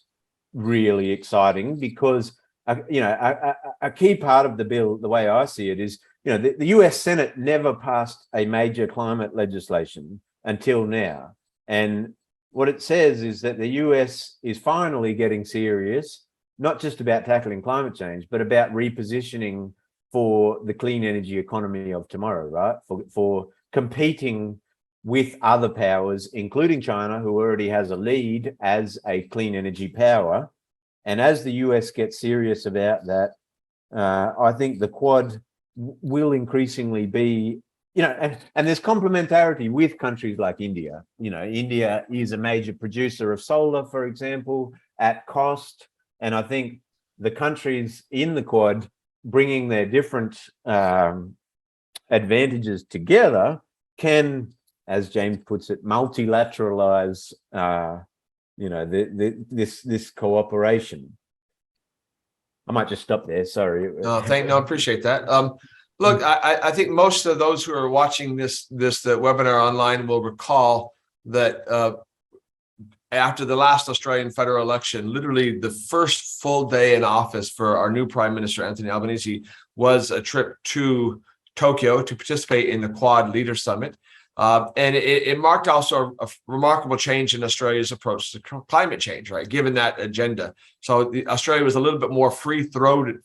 really exciting because, a key part of the bill, the way I see it is, the US Senate never passed a major climate legislation until now. And what it says is that the US is finally getting serious, not just about tackling climate change, but about repositioning for the clean energy economy of tomorrow, right? For competing with other powers, including China, who already has a lead as a clean energy power. And as the US gets serious about that, I think the Quad will increasingly be, and there's complementarity with countries like India. India is a major producer of solar, for example, at cost. And I think the countries in the Quad bringing their different advantages together can, as James puts it, multilateralize this cooperation. I might just stop there. Sorry. No, I appreciate that. Look, I think most of those who are watching this webinar online will recall that after the last Australian federal election, literally the first full day in office for our new Prime Minister, Anthony Albanese, was a trip to Tokyo to participate in the Quad Leader Summit. And it marked also a remarkable change in Australia's approach to climate change, right? Given that agenda. So Australia was a little bit more free-throated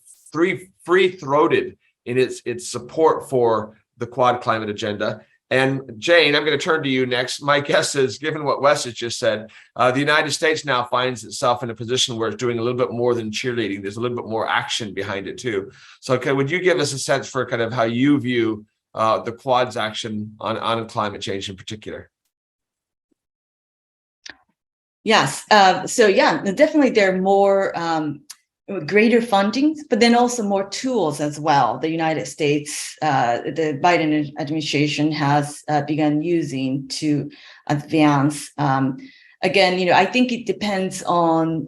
in its support for the Quad climate agenda. And Jane, I'm going to turn to you next. My guess is, given what Wes has just said, the United States now finds itself in a position where it's doing a little bit more than cheerleading. There's a little bit more action behind it too. So would you give us a sense for kind of how you view the Quad's action on climate change in particular? Yes. So yeah, definitely there are more greater funding, but then also more tools as well. The United States, the Biden administration has begun using to advance. Again, I think it depends on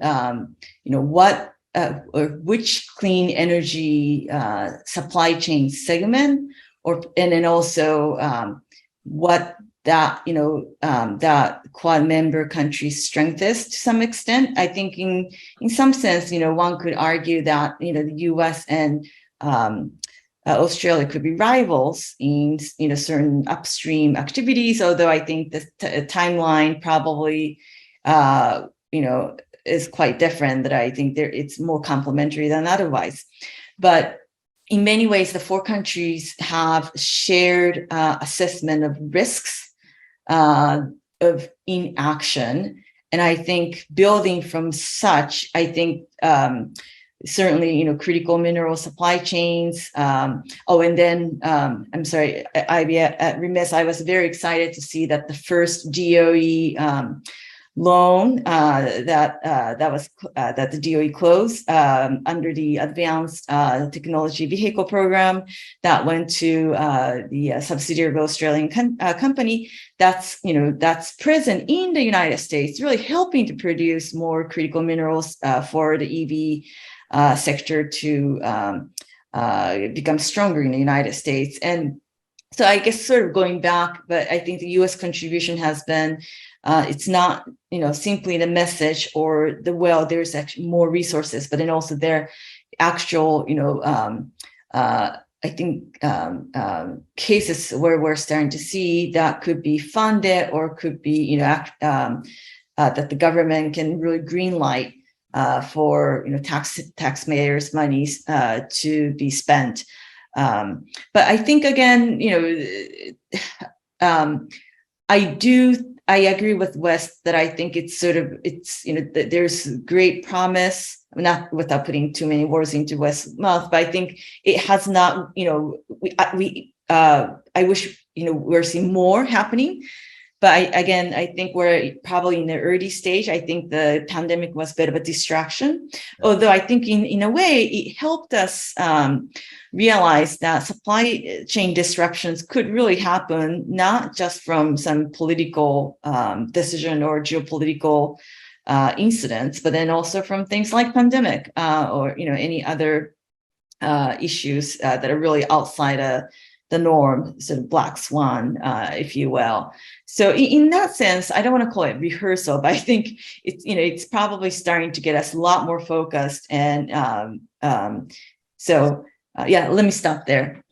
what or which clean energy supply chain segment, and then also what that that Quad member country's strength is to some extent. I think in some sense, one could argue that the U.S. and Australia could be rivals in certain upstream activities. Although I think the timeline probably is quite different. That I think it's more complementary than otherwise, but. In many ways, the four countries have shared assessment of risks of inaction. And I think building from such, I think certainly, critical mineral supply chains. And then, I'm sorry, I'd be remiss. I was very excited to see that the first DOE loan that the DOE closed under the Advanced Technology Vehicle Program that went to the subsidiary of Australian company that's present in the United States, really helping to produce more critical minerals for the EV sector to become stronger in the United States. And so I guess sort of going back, but I think the U.S. contribution has been, it's not, simply the message or there's actually more resources, but then also their actual, I think cases where we're starting to see that could be funded or could be, that the government can really green light for, taxpayers' monies to be spent. But I think again, I agree with Wes that I think there's great promise, not without putting too many words into Wes' mouth, but I think it has not, I wish, we're seeing more happening. But I think we're probably in the early stage. I think the pandemic was a bit of a distraction, although I think in a way it helped us realize that supply chain disruptions could really happen, not just from some political decision or geopolitical incidents, but then also from things like pandemic or any other issues that are really outside the norm, sort of black swan, if you will. So in that sense, I don't want to call it rehearsal, but I think it's probably starting to get us a lot more focused. And let me stop there.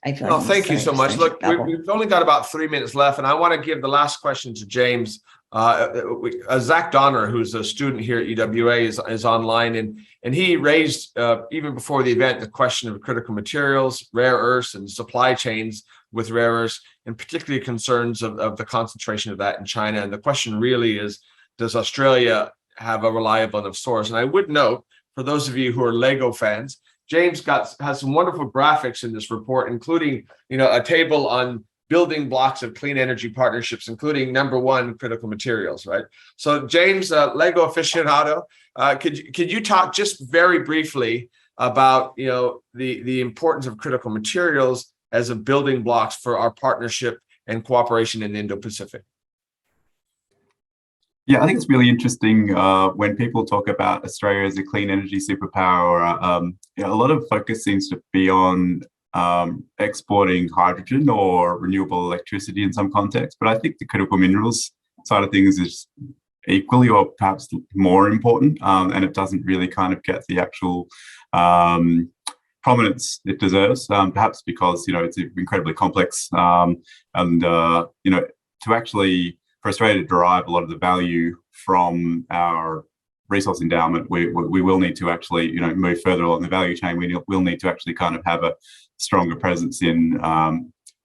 I feel like thank you so much. Look, we've only got about 3 minutes left, and I want to give the last question to James. Zach Donner, who's a student here at EWA, is online, and he raised even before the event the question of critical materials, rare earths, and supply chains with rare earths, and particularly concerns of the concentration of that in China. And the question really is, does Australia have a reliable enough source? And I would note, for those of you who are Lego fans, James has some wonderful graphics in this report, including a table on building blocks of clean energy partnerships, including number one, critical materials, right? So James, Lego aficionado, could you talk just very briefly about the importance of critical materials as a building blocks for our partnership and cooperation in the Indo-Pacific? Yeah, I think it's really interesting when people talk about Australia as a clean energy superpower. A lot of focus seems to be on exporting hydrogen or renewable electricity in some context, but I think the critical minerals side of things is equally or perhaps more important, and it doesn't really kind of get the actual prominence it deserves, perhaps because it's incredibly complex, and to actually, for Australia to derive a lot of the value from our resource endowment, we will need to actually move further along the value chain. We will need to actually kind of have a stronger presence in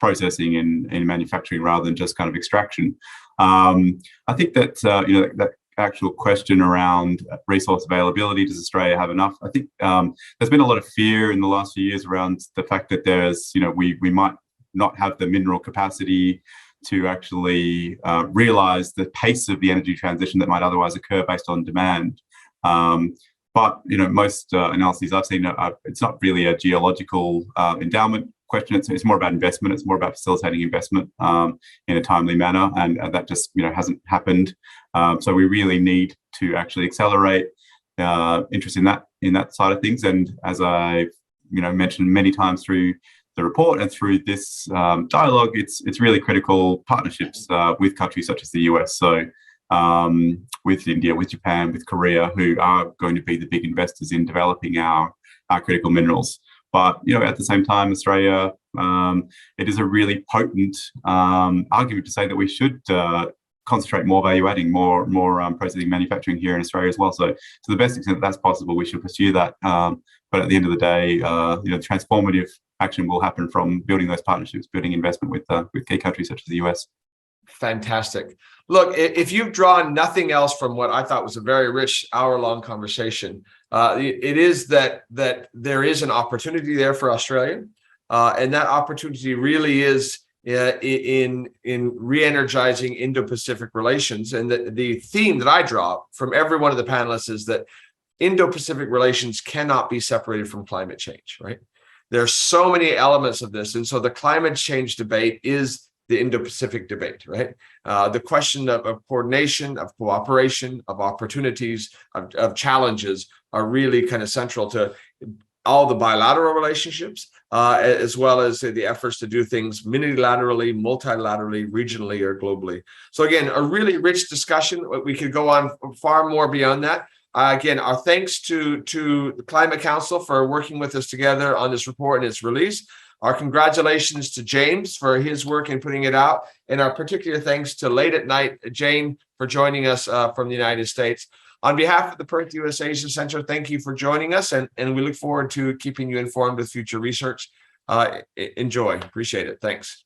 processing and in manufacturing rather than just kind of extraction. I think that that actual question around resource availability, does Australia have enough? I think there's been a lot of fear in the last few years around the fact that there's we might not have the mineral capacity to actually realize the pace of the energy transition that might otherwise occur based on demand. But most analyses I've seen, it's not really a geological endowment question. It's more about investment. It's more about facilitating investment in a timely manner, and that just hasn't happened. So we really need to actually accelerate interest in that side of things. And as I mentioned many times through the report and through this dialogue, it's really critical partnerships with countries such as the US. So with India, with Japan, with Korea, who are going to be the big investors in developing our critical minerals. But at the same time, Australia, it is a really potent argument to say that we should concentrate more value adding, more processing manufacturing here in Australia as well. So to the best extent that's possible, we should pursue that. But at the end of the day, transformative action will happen from building those partnerships, building investment with key countries such as the US. Fantastic. Look, if you've drawn nothing else from what I thought was a very rich hour-long conversation, it is that there is an opportunity there for Australia, and that opportunity really is in re-energizing Indo-Pacific relations. And the theme that I draw from every one of the panelists is that Indo-Pacific relations cannot be separated from climate change, right? There are so many elements of this. And so the climate change debate is the Indo-Pacific debate, right? The question of coordination, of cooperation, of opportunities, of challenges are really kind of central to all the bilateral relationships, as well as the efforts to do things unilaterally, multilaterally, regionally, or globally. So again, a really rich discussion. We could go on far more beyond that. Again, our thanks to the Climate Council for working with us together on this report and its release. Our congratulations to James for his work in putting it out, and our particular thanks to Late at Night Jane for joining us from the United States. On behalf of the Perth US Asia Center, thank you for joining us, and we look forward to keeping you informed with future research. Enjoy. Appreciate it. Thanks.